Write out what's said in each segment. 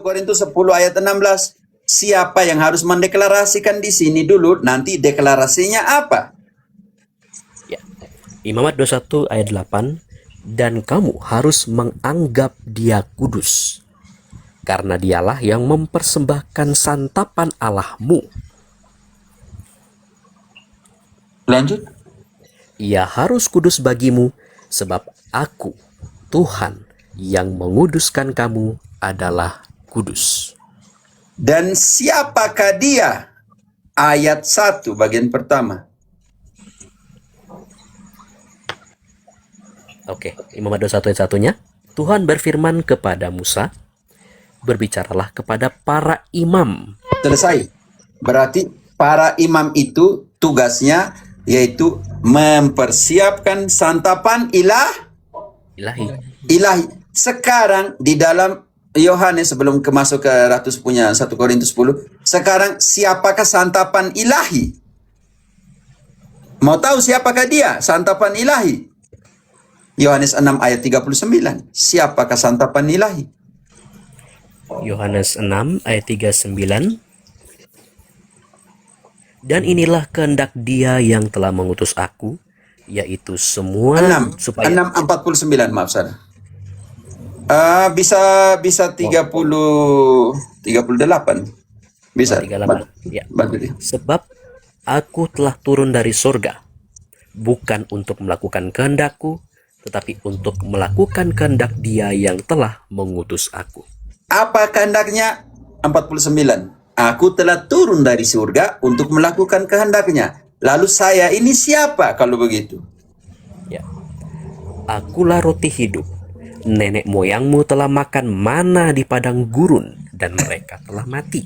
Korintus 10 ayat 16. Siapa yang harus mendeklarasikan di sini dulu, nanti deklarasinya apa? Ya. Imamat 21 ayat 8, dan kamu harus menganggap dia kudus, karena dialah yang mempersembahkan santapan Allahmu. Lanjut. Ia harus kudus bagimu, sebab aku, Tuhan, yang menguduskan kamu adalah kudus. Dan siapakah dia? Ayat 1 bagian pertama. Oke, Imamat 21 ayat 1-nya. Tuhan berfirman kepada Musa, berbicaralah kepada para imam. Selesai. Berarti para imam itu tugasnya yaitu mempersiapkan santapan ilahi. Sekarang di dalam Yohanes, sebelum masuk ke Ratus punya 1 Korintus 10, sekarang siapakah santapan ilahi? Mau tahu siapakah dia santapan ilahi? Yohanes 6 ayat 39. Siapakah santapan ilahi? Yohanes 6 ayat 39. Dan inilah kehendak dia yang telah mengutus aku, yaitu semua 6 49, maaf saya. Bisa 38. Bisa. 38. Ya. Bantu dia. Sebab aku telah turun dari sorga, bukan untuk melakukan kehendakku, tetapi untuk melakukan kehendak dia yang telah mengutus aku. Apa kehendaknya? 49. Aku telah turun dari surga untuk melakukan kehendaknya. Lalu saya ini siapa kalau begitu? Ya. Akulah roti hidup. Nenek moyangmu telah makan mana di padang gurun, dan mereka telah mati.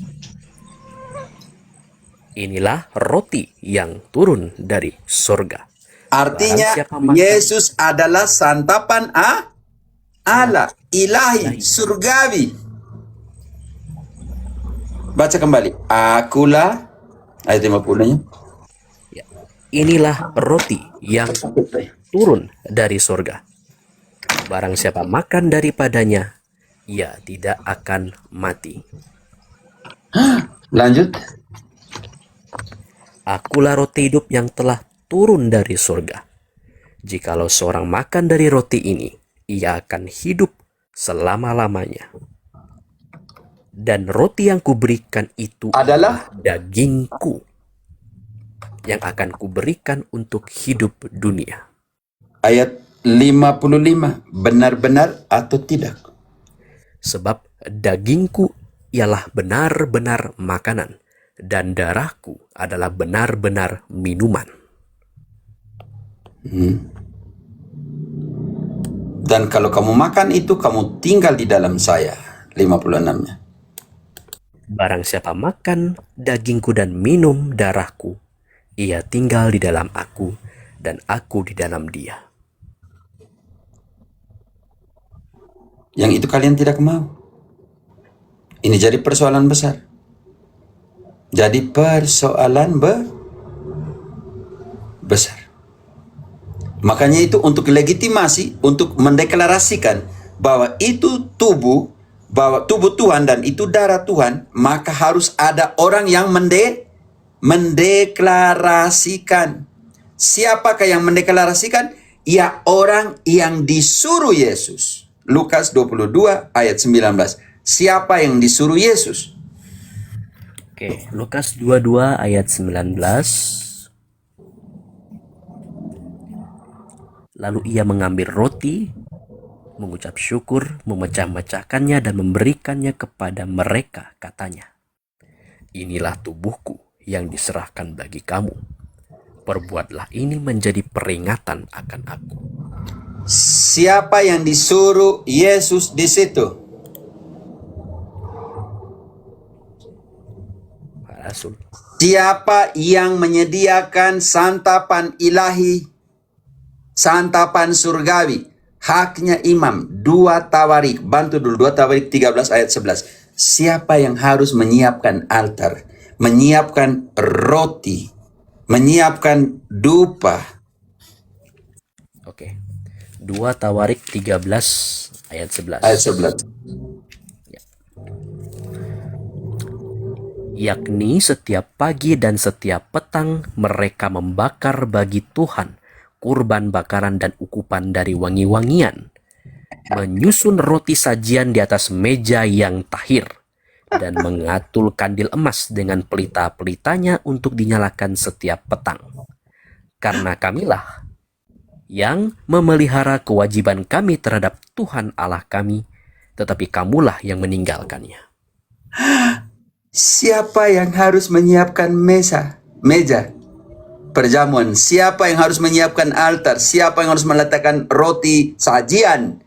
Inilah roti yang turun dari surga. Artinya Yesus adalah santapan Allah, ilahi, surgawi. Baca kembali. Akulah ayat 50-nya. Ya. Inilah roti yang turun dari surga. Barang siapa makan daripadanya, ia tidak akan mati. Lanjut. Akulah roti hidup yang telah turun dari surga. Jikalau seorang makan dari roti ini, ia akan hidup selama-lamanya. Dan roti yang kuberikan itu adalah dagingku, yang akan kuberikan untuk hidup dunia. Ayat 55, benar-benar atau tidak? Sebab dagingku ialah benar-benar makanan, dan darahku adalah benar-benar minuman. Dan kalau kamu makan itu, kamu tinggal di dalam saya. 56-nya. Barang siapa makan dagingku dan minum darahku, ia tinggal di dalam aku, dan aku di dalam dia. Yang itu kalian tidak mau. Ini jadi persoalan besar. Jadi persoalan besar. Makanya itu untuk legitimasi, untuk mendeklarasikan bahwa itu tubuh, bahwa tubuh Tuhan dan itu darah Tuhan, maka harus ada orang yang mendeklarasikan. Siapakah yang mendeklarasikan? Ya, orang yang disuruh Yesus. Lukas 22 ayat 19. Siapa yang disuruh Yesus? Oke, Lukas 22 ayat 19. Lalu ia mengambil roti, mengucap syukur, memecah-mecahkannya dan memberikannya kepada mereka, katanya, inilah tubuhku yang diserahkan bagi kamu. Perbuatlah ini menjadi peringatan akan aku. Siapa yang disuruh Yesus di situ? Rasul. Siapa yang menyediakan santapan ilahi, santapan surgawi? Haknya imam. 2 Tawarik. Bantu dulu 2 Tawarik 13 ayat 11. Siapa yang harus menyiapkan altar, menyiapkan roti, menyiapkan dupa? Oke. 2 Tawarik 13 ayat 11. Ayat 11. Ya. yakni setiap pagi dan setiap petang mereka membakar bagi Tuhan kurban bakaran dan ukupan dari wangi-wangian, menyusun roti sajian di atas meja yang tahir, dan mengatul kandil emas dengan pelita-pelitanya untuk dinyalakan setiap petang. Karena kamilah yang memelihara kewajiban kami terhadap Tuhan Allah kami, tetapi kamulah yang meninggalkannya. Siapa yang harus menyiapkan meja perjamuan? Siapa yang harus menyiapkan altar? Siapa yang harus meletakkan roti sajian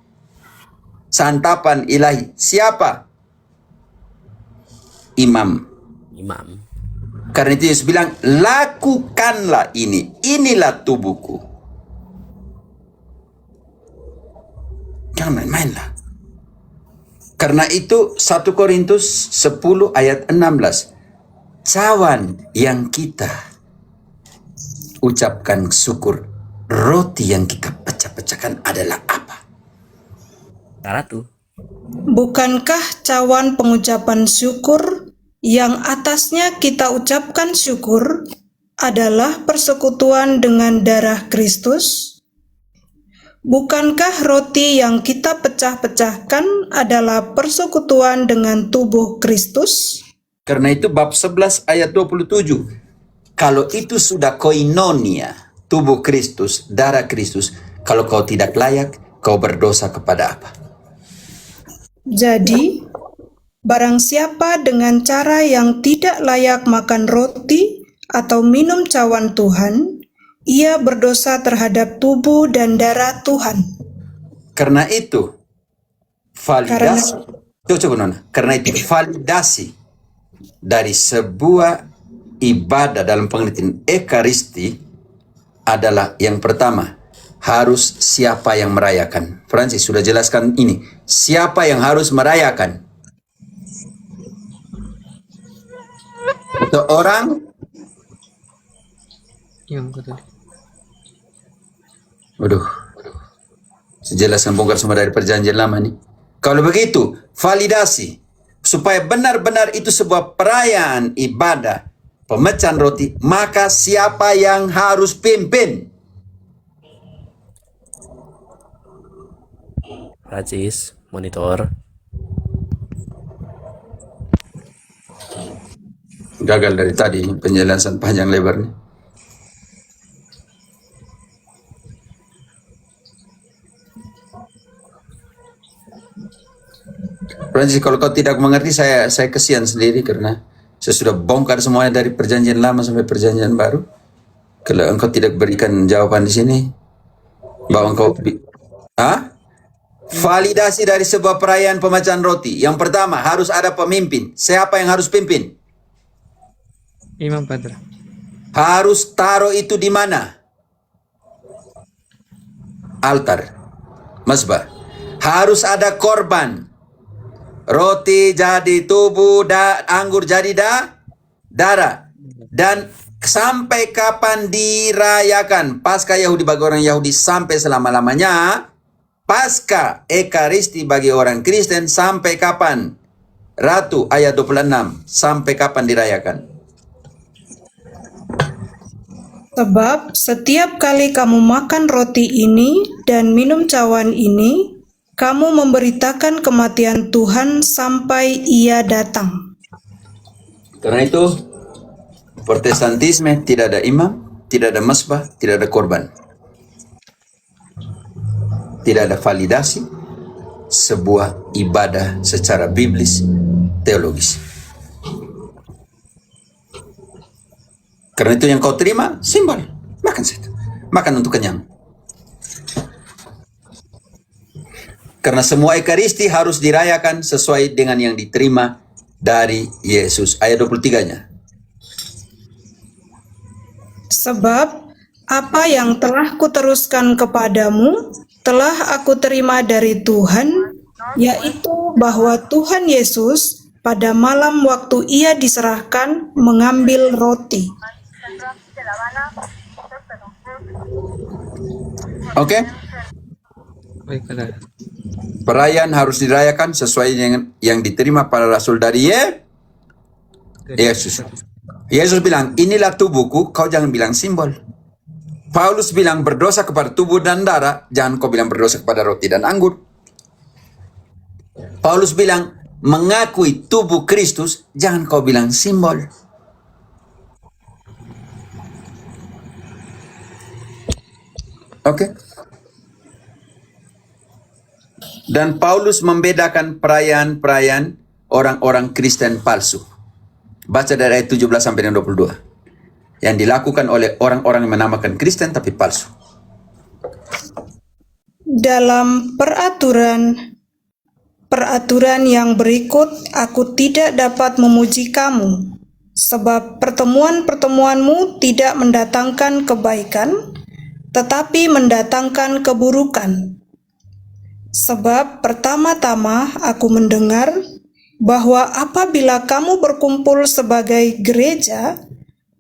santapan ilahi? Siapa? Imam. Imam. Karena itu Yesus bilang, lakukanlah ini. Inilah tubuhku. Jangan main-mainlah. Karena itu 1 Korintus 10 ayat 16. Cawan yang kita ucapkan syukur, roti yang kita pecah-pecahkan adalah apa? Ratu. Bukankah cawan pengucapan syukur yang atasnya kita ucapkan syukur adalah persekutuan dengan darah Kristus? Bukankah roti yang kita pecah-pecahkan adalah persekutuan dengan tubuh Kristus? Karena itu bab 11 ayat 27. Kalau itu sudah koinonia, tubuh Kristus, darah Kristus, kalau kau tidak layak, kau berdosa kepada apa? Jadi, barang siapa dengan cara yang tidak layak makan roti atau minum cawan Tuhan, ia berdosa terhadap tubuh dan darah Tuhan. Karena itu, validasi. Coba Nona. Karena itu, validasi dari sebuah ibadah dalam pengertian ekaristi adalah yang pertama, harus siapa yang merayakan. Francis sudah jelaskan ini. Siapa yang harus merayakan? Seorang Waduh, saya jelaskan bongkar semua dari perjanjian lama nih. Kalau begitu, validasi supaya benar-benar itu sebuah perayaan ibadah pemecahan roti, maka siapa yang harus pimpin? Francis, monitor. Gagal dari tadi penjelasan panjang lebar nih. Francis, kalau kau tidak mengerti, saya kesian sendiri karena saya sudah bongkar semuanya dari perjanjian lama sampai perjanjian baru. Kalau engkau tidak berikan jawaban di sini, bahwa engkau validasi dari sebuah perayaan pemecahan roti. Yang pertama, harus ada pemimpin. Siapa yang harus pimpin? Imam Padra. Harus taruh itu di mana? Altar. Mazbah. Harus ada korban. Roti jadi tubuh, anggur jadi darah. Dan sampai kapan dirayakan? Paskah Yahudi bagi orang Yahudi sampai selama-lamanya. Paskah Ekaristi bagi orang Kristen sampai kapan? Ratu ayat 26. Sampai kapan dirayakan? Sebab setiap kali kamu makan roti ini dan minum cawan ini, kamu memberitakan kematian Tuhan sampai Ia datang. Karena itu, Protestantisme tidak ada imam, tidak ada masbah, tidak ada korban. Tidak ada validasi sebuah ibadah secara biblis, teologis. Karena itu yang kau terima, simbol. Makan saja. Makan untuk kenyang. Karena semua Ekaristi harus dirayakan sesuai dengan yang diterima dari Yesus. Ayat 23-nya. Sebab apa yang telah kuteruskan kepadamu, telah aku terima dari Tuhan, yaitu bahwa Tuhan Yesus pada malam waktu Ia diserahkan mengambil roti. Oke? Baik, Padra. Perayaan harus dirayakan sesuai dengan yang diterima para rasul dari Yesus. Yesus bilang, inilah tubuhku, kau jangan bilang simbol. Paulus bilang berdosa kepada tubuh dan darah, jangan kau bilang berdosa kepada roti dan anggur. Paulus bilang, mengakui tubuh Kristus, jangan kau bilang simbol. Oke. Dan Paulus membedakan perayaan-perayaan orang-orang Kristen palsu. Baca dari ayat 17 sampai dengan 22. Yang dilakukan oleh orang-orang yang menamakan Kristen tapi palsu. Dalam peraturan yang berikut, aku tidak dapat memuji kamu, sebab pertemuan-pertemuanmu tidak mendatangkan kebaikan, tetapi mendatangkan keburukan. Sebab pertama-tama aku mendengar bahwa apabila kamu berkumpul sebagai gereja,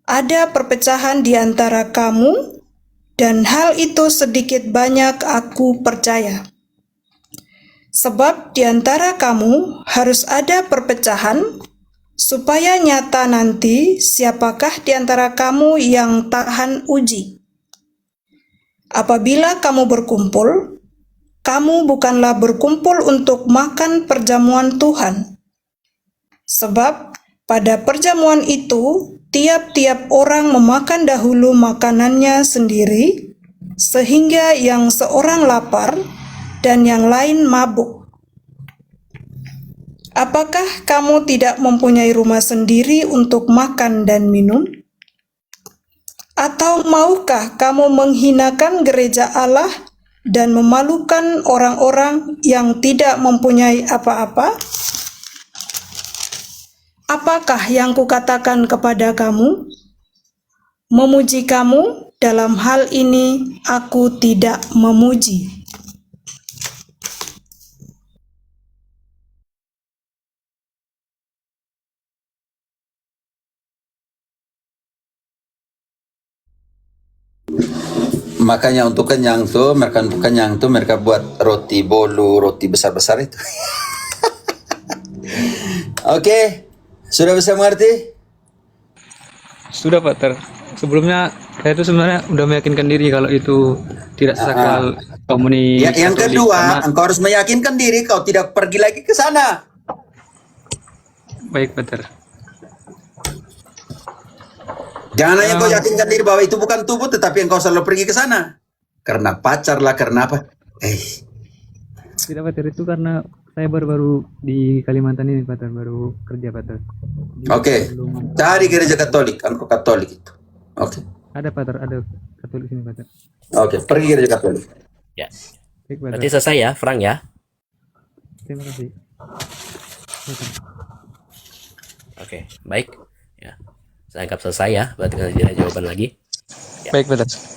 ada perpecahan di antara kamu, dan hal itu sedikit banyak aku percaya. Sebab di antara kamu harus ada perpecahan, supaya nyata nanti siapakah di antara kamu yang tahan uji. Apabila kamu berkumpul, kamu bukanlah berkumpul untuk makan perjamuan Tuhan. Sebab pada perjamuan itu, tiap-tiap orang memakan dahulu makanannya sendiri, sehingga yang seorang lapar dan yang lain mabuk. Apakah kamu tidak mempunyai rumah sendiri untuk makan dan minum? Atau maukah kamu menghinakan gereja Allah dan memalukan orang-orang yang tidak mempunyai apa-apa? Apakah yang kukatakan kepada kamu? Memuji kamu, dalam hal ini aku tidak memuji. Makanya untuk kenyang tuh, mereka buat roti bolu, roti besar-besar itu. Oke, sudah bisa mengerti? Sudah Pak Ter. Sebelumnya saya itu sebenarnya udah meyakinkan diri kalau itu tidak sakral komuni. Yang Katolik, kedua, karena- engkau harus meyakinkan diri kau tidak pergi lagi ke sana. Baik Pak Ter. Jangan hanya kau yakinkan diri bahwa itu bukan tubuh, tetapi engkau selalu pergi ke sana. Karena pacar lah, karena apa? Tidak Pak Ter, itu karena saya baru-baru di Kalimantan ini Pak Ter, baru kerja Pak Ter. Oke, cari gereja Katolik, engkau Katolik itu. Oke, Ada Pak Ter, ada Katolik sini Pak Ter. oke, pergi gereja Katolik. Ya. Baik Pak Ter. Berarti selesai ya, Frank ya. Terima kasih. Oke, baik. Ya. Saya anggap selesai ya. Berarti tidak ada jawaban lagi. Baik Pak Ter.